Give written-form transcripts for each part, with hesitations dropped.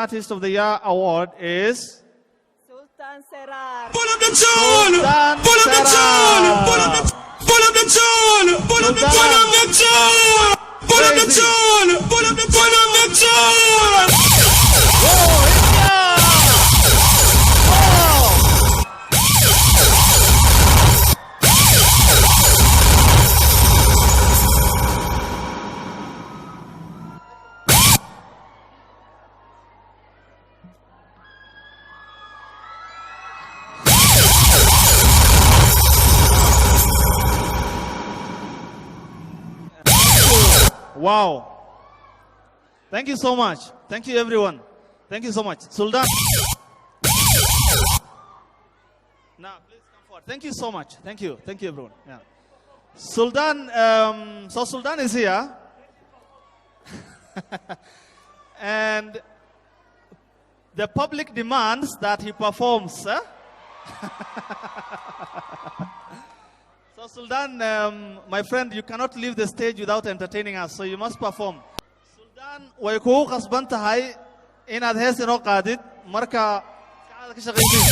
Artist of the Year award is Sultan Serar. Pull up the tune! Sultan Pull up the tune! Serar. Pull up the tune! Pull up the tune! Pull up the tune! Pull up the tune! Wow. Thank you so much. Thank you, everyone. Thank you so much. Sultan. Now, please come forward. Thank you so much. Thank you. Thank you, everyone. Yeah. Sultan, so Sultan is here. And the public demands that he performs. So Sultan, my friend, you cannot leave the stage without entertaining us, so you must perform. Sultan, way kugu qasban tahay inaad hees inoo qaadid marka ka shaqaysid.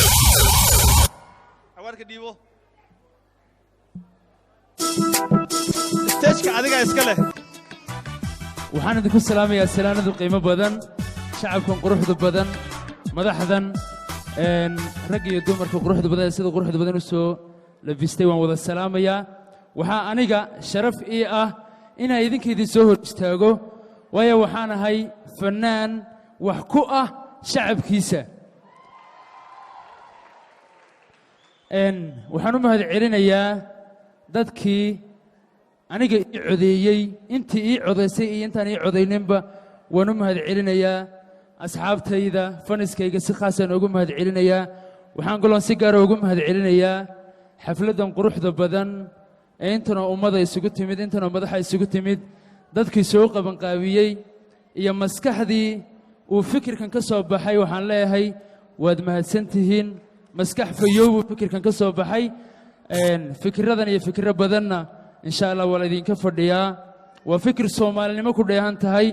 Awarka dhiibo. Stage-ka adiga iska leh. waxaan idinku salaamayaa salaanadu qiimo badan shacabkan quruxda badan madaxdan rag iyo dumarka quruxda badan sida quruxda badan u soo labistay waan wada salaamayaa waxa aniga sharaf ii ah inaan idinkeedii soo hor istaago waayo waxaan ahay fanaan wax ku ah shacabkiisa waxaan u mahadcelinayaa dadkii aniga ii codeeyey intii ii codaysay iyo intaan ii codayninba waan u mahadcelinayaa asxaabtayda faniskayga si khaasaan ugu mahadcelinayaa waxaan galoon si gaara ugu mahadcelinayaa xafladan quruxda badan ee intanoo ummada isugu timid intanoo madaxa isugu timid dadkii soo qabanqaabiyey iyo maskaxdii uu fikirkan ka soo baxay waxaan leeyahay waad mahadsan tihiin maskax fayow buu fikirkan ka soo baxay fikiradan iyo fikiro badanna insha allah waa laydinka fadhiyaa waa fikir soomaalinimo ku dheehan tahay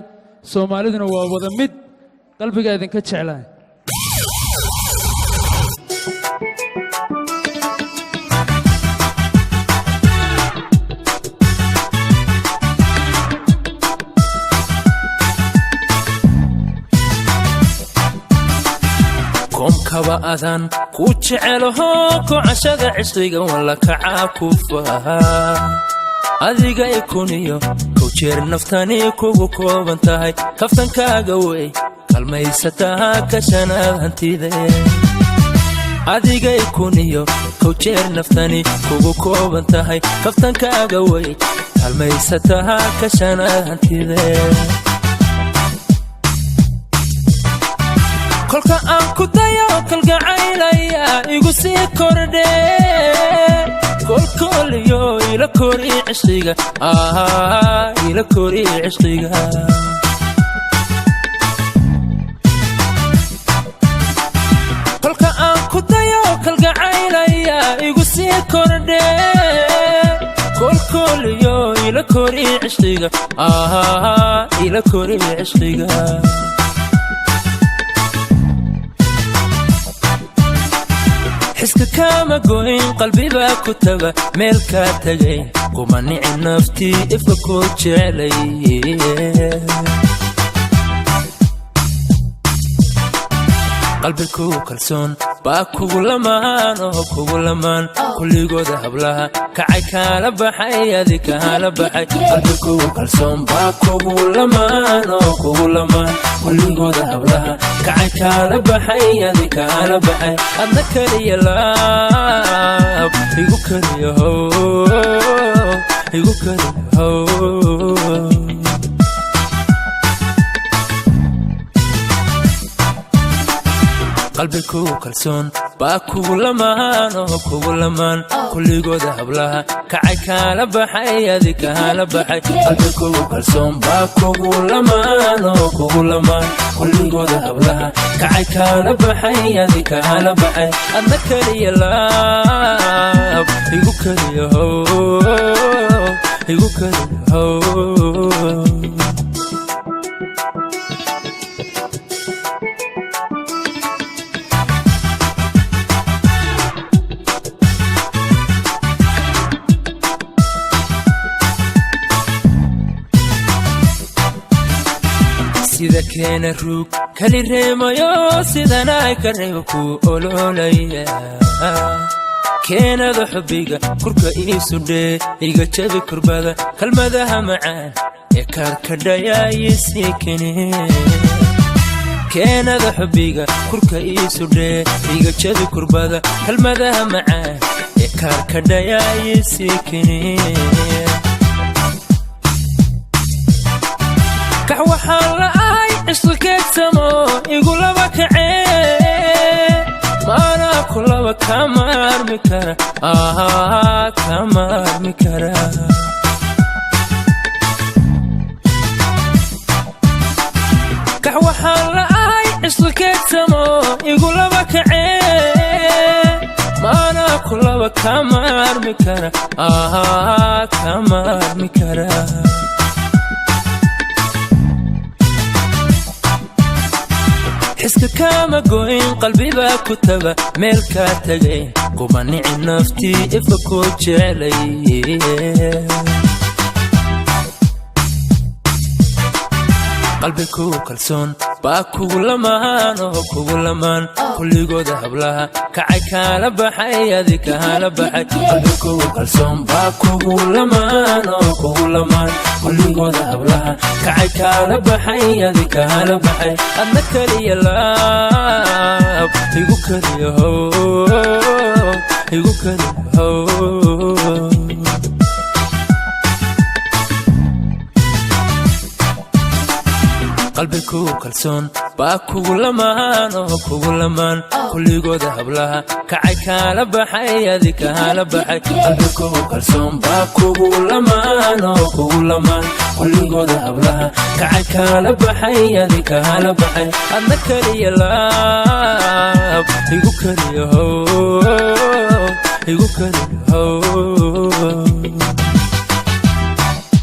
soomaaliduna waa wada mid qalbigaa idinka jeclahay koomkaba adan ku jecelaho kocashada cishriga wala kacaa ku fahaa adiga ikuniyo kow jeer naftani kugu kooban tahay kaftankaaga wey kalmaysataa ka shanaad hantide adiga ikuniyo kow jeer naftani kugu kooban tahay kaftankaaga wey kalmaysataa ka shanaad hantide kolka aan ku dayo kalgacaylaya igu sii kordhe kolkoliyo ila kori cishqiga ila kori cishqiga kolka aan ku dayo kalgacaylaya igu sii kordhe kolkoliyo ila kori cishqiga ila kori cishqiga حسك كما قوين قلبي باكتبه ملكا تجين قماني نفتي افكوش علي قلبي كو كلسون باكو لمان كو لمان كل جود هبلها كعي كالبحي هذيك هالبحي قلبي كو كلسون باكو لمان كو لمان كل جود هبلها كعي كالبحي هذيك هالبحي أذكر يلاب يقول يهو يقول يهو قلبي كو كلسون باكو لمان كو لمان كل جود هبلها كعي كالبحي هذيك هالبحي قلبي كو كلسون باكو لمان كو لمان كل جود هبلها كعي كالبحي هذيك هالبحي أذكر يلاب يقول يهو يقول يهو dadkeena ruug kali reemayo sidana ay ka reebo ku ololaya keenada xubbiga kurka iisu dhee iga jabi kurbada kalmadaha macaan ee kaarkadhaya isii keneen keenada xubbiga kurka iisu dhee iga jabi kurbada kalmadaha macaan ee kaarkadhaya isii keneen kax waxaan la'ahay isla keegsamo igu laba kacee maana kulaba kama armi kara kama armi kara kax waxaan la'ahay isla keegsamo igu laba kacee maana kulaba kama armi kara kama armi kara حسك كما قوين قلبي باكتبة ملكا تغين قماني نفتي افكو جالي قلبي كو كالسون باكو لمان وكو لمان كل قود هبلها كعي كالبحي هذيك هالبحي قلبي كو كالسون باكو لمان وكو لمان كل قود هبلها كعي كالبحي هذيك هالبحي أنك لي اللاب يقوك لي هو يقوك لي هو قلبي كو كالسون باكو لمان وكو لمان كل قود هبلها كعي كالبحي هذيك هالبحي قلبي كو كالسون باكو لمان وكو لمان كل قود هبلها كعي كالبحي هذيك هالبحي أنك لي اللاب يقوك لي هو يقوك لي هو